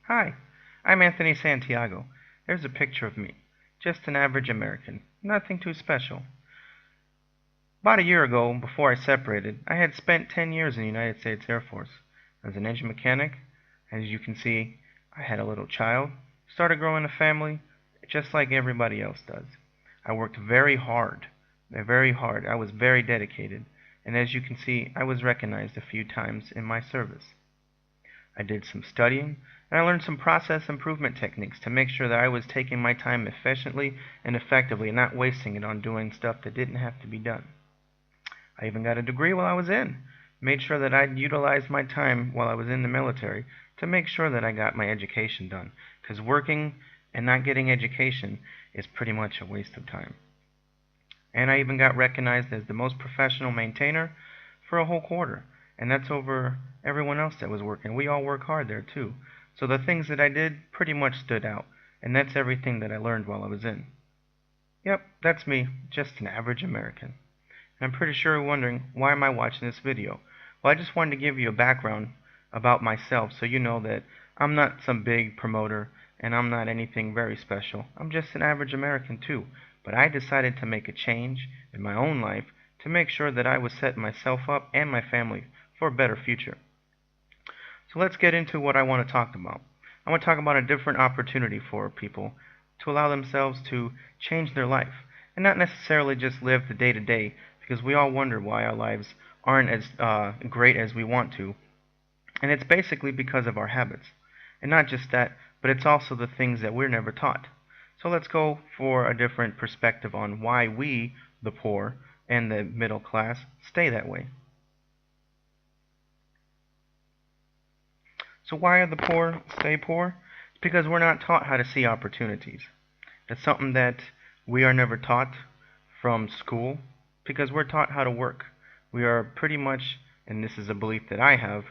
Hi, I'm Anthony Santiago. There's a picture of me. Just an average American. Nothing too special. About a year ago, before I separated, I had spent 10 years in the United States Air Force. As an engine mechanic, as you can see, I had a little child, started growing a family, just like everybody else does. I worked very hard. I was very dedicated, and as you can see, I was recognized a few times in my service. I did some studying, and I learned some process improvement techniques to make sure that I was taking my time efficiently and effectively and not wasting it on doing stuff that didn't have to be done. I even got a degree while I was in. Made sure that I'd utilize my time while I was in the military to make sure that I got my education done. Because working and not getting education is pretty much a waste of time. And I even got recognized as the most professional maintainer for a whole quarter. And that's over everyone else that was working. We all work hard there too. So the things that I did pretty much stood out. And that's everything that I learned while I was in. Yep, that's me, just an average American. And I'm pretty sure you're wondering, why am I watching this video? Well, I just wanted to give you a background about myself so you know that I'm not some big promoter and I'm not anything very special. I'm just an average American too. But I decided to make a change in my own life to make sure that I was setting myself up and my family for a better future. So let's get into what I want to talk about. I want to talk about a different opportunity for people to allow themselves to change their life and not necessarily just live the day to day, because we all wonder why our lives aren't as great as we want to. And it's basically because of our habits. And not just that, but it's also the things that we're never taught. So let's go for a different perspective on why we, the poor and the middle class, stay that way. So why are the poor stay poor? It's because we're not taught how to see opportunities. It's something that we are never taught from school because we're taught how to work. We are pretty much, and this is a belief that I have,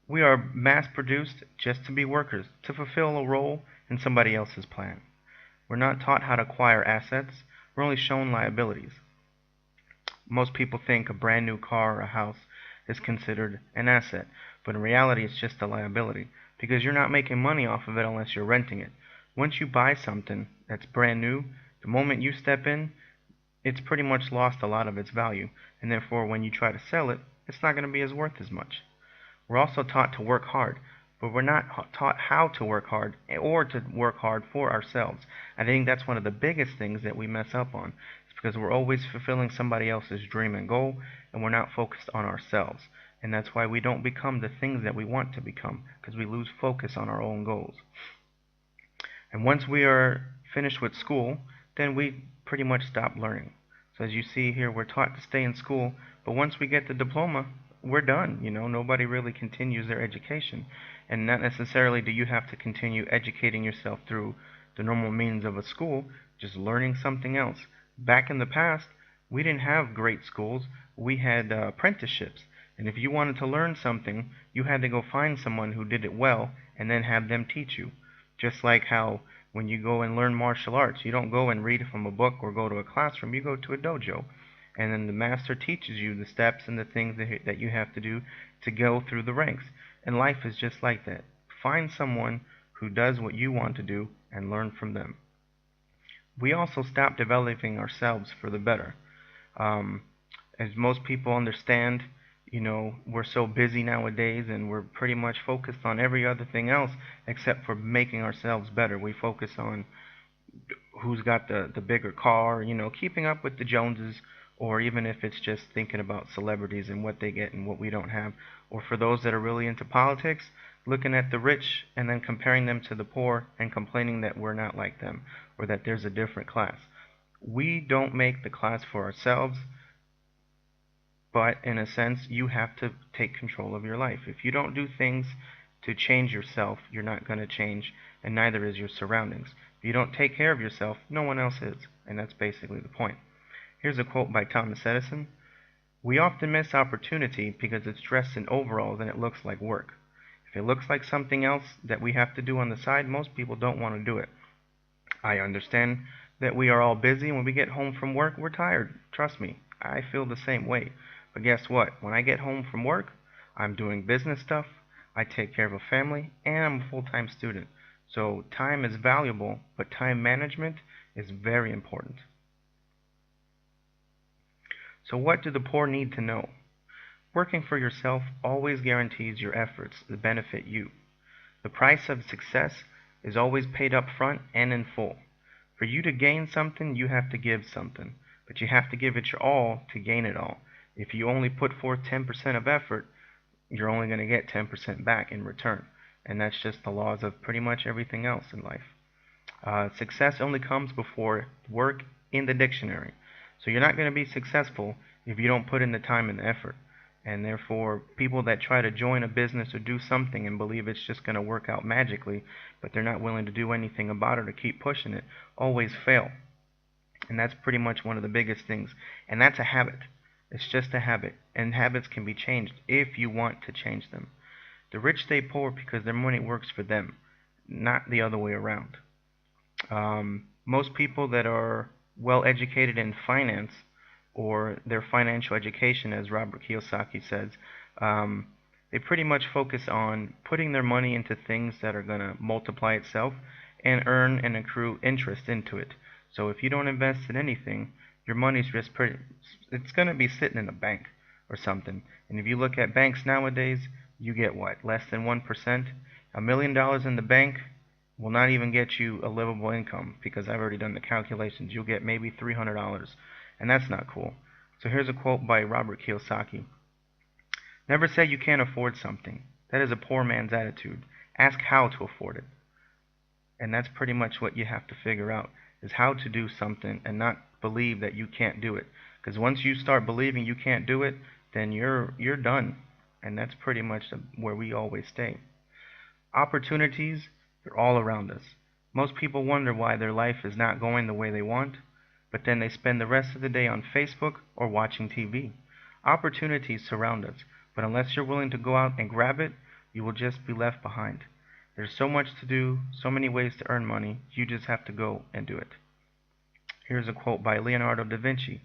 we are mass produced just to be workers, to fulfill a role in somebody else's plan. We're not taught how to acquire assets, we're only shown liabilities. Most people think a brand new car or a house is considered an asset, but in reality it's just a liability because you're not making money off of it unless you're renting it. Once you buy something that's brand new, the moment you step in, it's pretty much lost a lot of its value, and therefore when you try to sell it, it's not going to be as worth as much. We're also taught to work hard, but we're not taught how to work hard or to work hard for ourselves. I think that's one of the biggest things that we mess up on. It's because we're always fulfilling somebody else's dream and goal, and we're not focused on ourselves. And that's why we don't become the things that we want to become, because we lose focus on our own goals. And once we are finished with school, then we pretty much stop learning. So as you see here, we're taught to stay in school, but once we get the diploma, we're done. Nobody really continues their education. And not necessarily do you have to continue educating yourself through the normal means of a school, just learning something else. Back in the past, we didn't have great schools. We had apprenticeships. And if you wanted to learn something, you had to go find someone who did it well and then have them teach you. Just like how when you go and learn martial arts, you don't go and read from a book or go to a classroom, you go to a dojo. And then the master teaches you the steps and the things that you have to do to go through the ranks. And life is just like that. Find someone who does what you want to do and learn from them. We also stop developing ourselves for the better. As most people understand, we're so busy nowadays and we're pretty much focused on every other thing else except for making ourselves better. We focus on who's got the bigger car, keeping up with the Joneses, or even if it's just thinking about celebrities and what they get and what we don't have. Or for those that are really into politics, looking at the rich and then comparing them to the poor and complaining that we're not like them or that there's a different class. We don't make the class for ourselves, but in a sense, you have to take control of your life. If you don't do things to change yourself, you're not going to change, and neither is your surroundings. If you don't take care of yourself, no one else is, and that's basically the point. Here's a quote by Thomas Edison. We often miss opportunity because it's dressed in overalls and it looks like work. If it looks like something else that we have to do on the side, most people don't want to do it. I understand that we are all busy and when we get home from work, we're tired. Trust me, I feel the same way. But guess what? When I get home from work, I'm doing business stuff, I take care of a family, and I'm a full-time student. So time is valuable, but time management is very important. So what do the poor need to know? Working for yourself always guarantees your efforts to benefit you. The price of success is always paid up front and in full. For you to gain something, you have to give something, but you have to give it your all to gain it all. If you only put forth 10% of effort, you're only going to get 10% back in return. And that's just the laws of pretty much everything else in life. Success only comes before work in the dictionary. So you're not going to be successful if you don't put in the time and the effort. And therefore, people that try to join a business or do something and believe it's just going to work out magically, but they're not willing to do anything about it or keep pushing it, always fail. And that's pretty much one of the biggest things. And that's a habit. It's just a habit. And habits can be changed if you want to change them. The rich stay poor because their money works for them, not the other way around. Most people that are well educated in finance or their financial education, as Robert Kiyosaki says, um, they pretty much focus on putting their money into things that are going to multiply itself and earn and accrue interest into it. So if you don't invest in anything, your money's just it's going to be sitting in a bank or something. And if you look at banks nowadays, you get what? Less than 1%? $1 million in the bank will not even get you a livable income because I've already done the calculations. You'll get maybe $300, and that's not cool. So here's a quote by Robert Kiyosaki. Never say you can't afford something. That is a poor man's attitude. Ask how to afford it. And that's pretty much what you have to figure out, is how to do something and not believe that you can't do it. Because once you start believing you can't do it, then you're done. And that's pretty much where we always stay. Opportunities, they're all around us. Most people wonder why their life is not going the way they want, but then they spend the rest of the day on Facebook or watching TV. Opportunities surround us, but unless you're willing to go out and grab it, you will just be left behind. There's so much to do, so many ways to earn money, you just have to go and do it. Here's a quote by Leonardo da Vinci.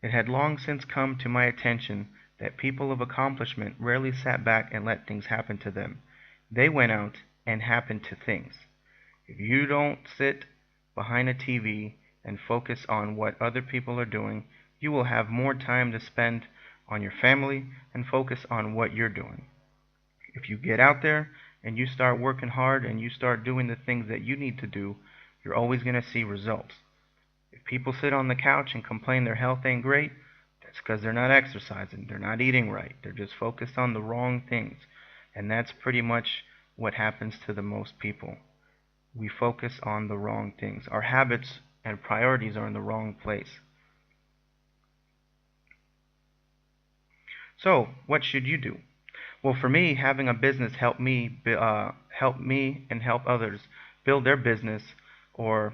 It had long since come to my attention that people of accomplishment rarely sat back and let things happen to them. They went out and happened to things. If you don't sit behind a TV and focus on what other people are doing, you will have more time to spend on your family and focus on what you're doing. If you get out there and you start working hard and you start doing the things that you need to do, you're always going to see results. If people sit on the couch and complain their health ain't great, that's because they're not exercising, they're not eating right, they're just focused on the wrong things. And that's pretty much what happens to the most people. We focus on the wrong things. Our habits and priorities are in the wrong place. So, what should you do? Well, for me, having a business helped me and help others build their business or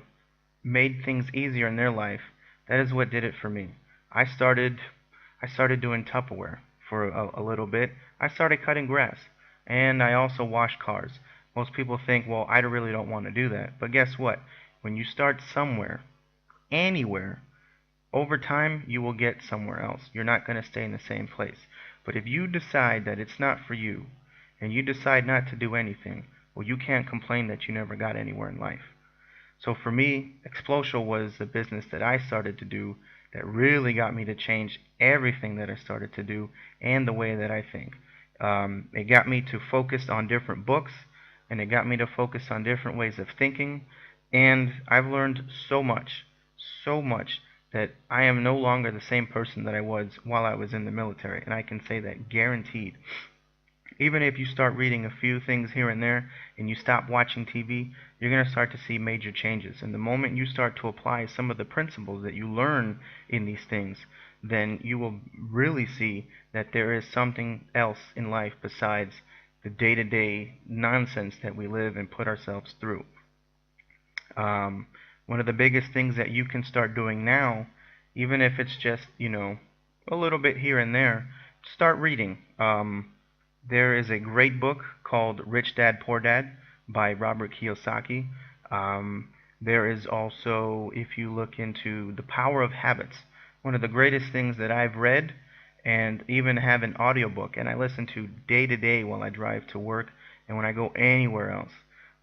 made things easier in their life. That is what did it for me. I started doing Tupperware for a little bit. I started cutting grass, and I also washed cars. Most people think, well, I really don't want to do that. But guess what? When you start somewhere, anywhere, over time you will get somewhere else. You're not going to stay in the same place. But if you decide that it's not for you, and you decide not to do anything, well, you can't complain that you never got anywhere in life. So for me, Explosial was the business that I started to do that really got me to change everything that I started to do and the way that I think. It got me to focus on different books, and it got me to focus on different ways of thinking, and I've learned so much that I am no longer the same person that I was while I was in the military, and I can say that guaranteed. Even if you start reading a few things here and there and you stop watching TV, you're going to start to see major changes. And the moment you start to apply some of the principles that you learn in these things, then you will really see that there is something else in life besides the day-to-day nonsense that we live and put ourselves through. One of the biggest things that you can start doing now, even if it's just, a little bit here and there, start reading. There is a great book called Rich Dad Poor Dad by Robert Kiyosaki. There is also, if you look into The Power of Habits, one of the greatest things that I've read and even have an audiobook, and I listen to day to day while I drive to work and when I go anywhere else.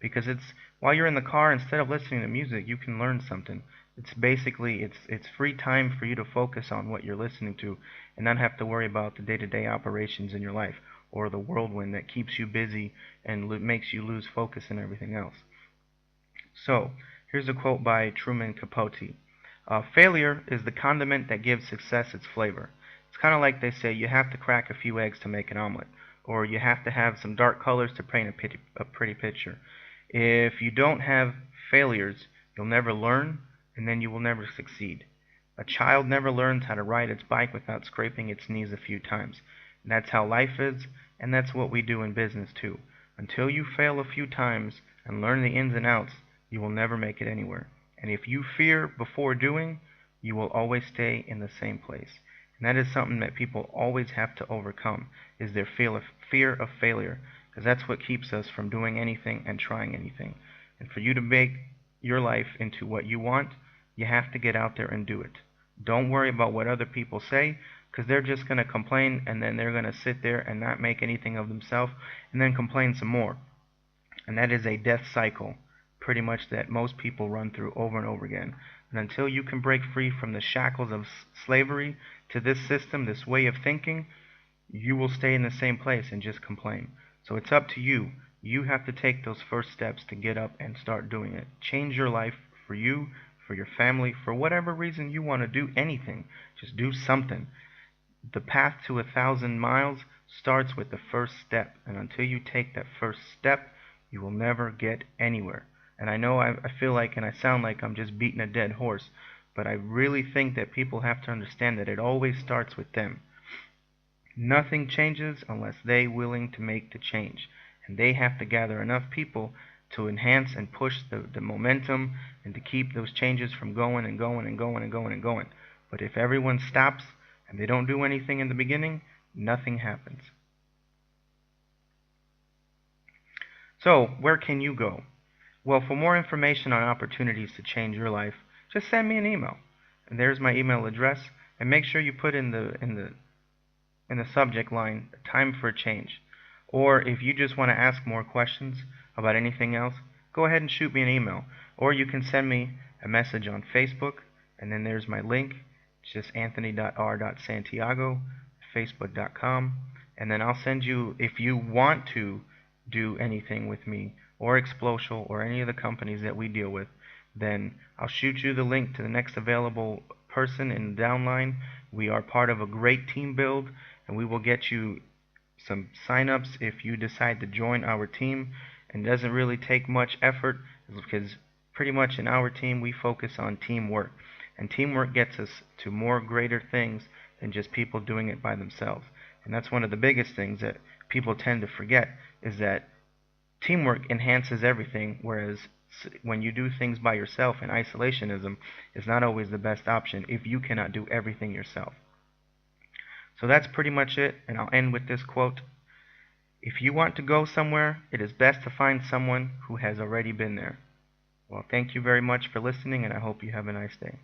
Because it's while you're in the car, instead of listening to music, you can learn something. It's basically it's free time for you to focus on what you're listening to and not have to worry about the day-to-day operations in your life or the whirlwind that keeps you busy and makes you lose focus and everything else. So, here's a quote by Truman Capote. Failure is the condiment that gives success its flavor. It's kind of like they say you have to crack a few eggs to make an omelet, or you have to have some dark colors to paint a pretty picture. If you don't have failures, you'll never learn, and then you will never succeed. A child never learns how to ride its bike without scraping its knees a few times. And that's how life is, and that's what we do in business too. Until you fail a few times and learn the ins and outs, you will never make it anywhere. And if you fear before doing, you will always stay in the same place. And that is something that people always have to overcome, is their fear of failure, because that's what keeps us from doing anything and trying anything. And for you to make your life into what you want, you have to get out there and do it. Don't worry about what other people say, because they're just going to complain, and then they're going to sit there and not make anything of themselves, and then complain some more. And that is a death cycle, pretty much, that most people run through over and over again. And until you can break free from the shackles of slavery to this system, this way of thinking, you will stay in the same place and just complain. So it's up to you. You have to take those first steps to get up and start doing it. Change your life for you, for your family, for whatever reason you want to do anything. Just do something. The path to 1,000 miles starts with the first step. And until you take that first step, you will never get anywhere. And I know I feel like and I sound like I'm just beating a dead horse, but I really think that people have to understand that it always starts with them. Nothing changes unless they're willing to make the change. And they have to gather enough people to enhance and push the momentum and to keep those changes from going and going and going and going and going. But if everyone stops and they don't do anything in the beginning, nothing happens. So, where can you go? Well, for more information on opportunities to change your life, just send me an email. And there's my email address. And make sure you put in the subject line time for a change. Or if you just want to ask more questions about anything else, go ahead and shoot me an email. Or you can send me a message on Facebook, and then there's my link. It's just anthony.r.santiago, facebook.com. And then I'll send you, if you want to do anything with me, or Explocial, or any of the companies that we deal with, then I'll shoot you the link to the next available person in the downline. We are part of a great team build, and we will get you some sign-ups if you decide to join our team. And it doesn't really take much effort, because pretty much in our team we focus on teamwork. And teamwork gets us to more greater things than just people doing it by themselves. And that's one of the biggest things that people tend to forget, is that teamwork enhances everything, whereas when you do things by yourself, and isolationism is not always the best option if you cannot do everything yourself. So that's pretty much it, and I'll end with this quote. If you want to go somewhere, it is best to find someone who has already been there. Well, thank you very much for listening, and I hope you have a nice day.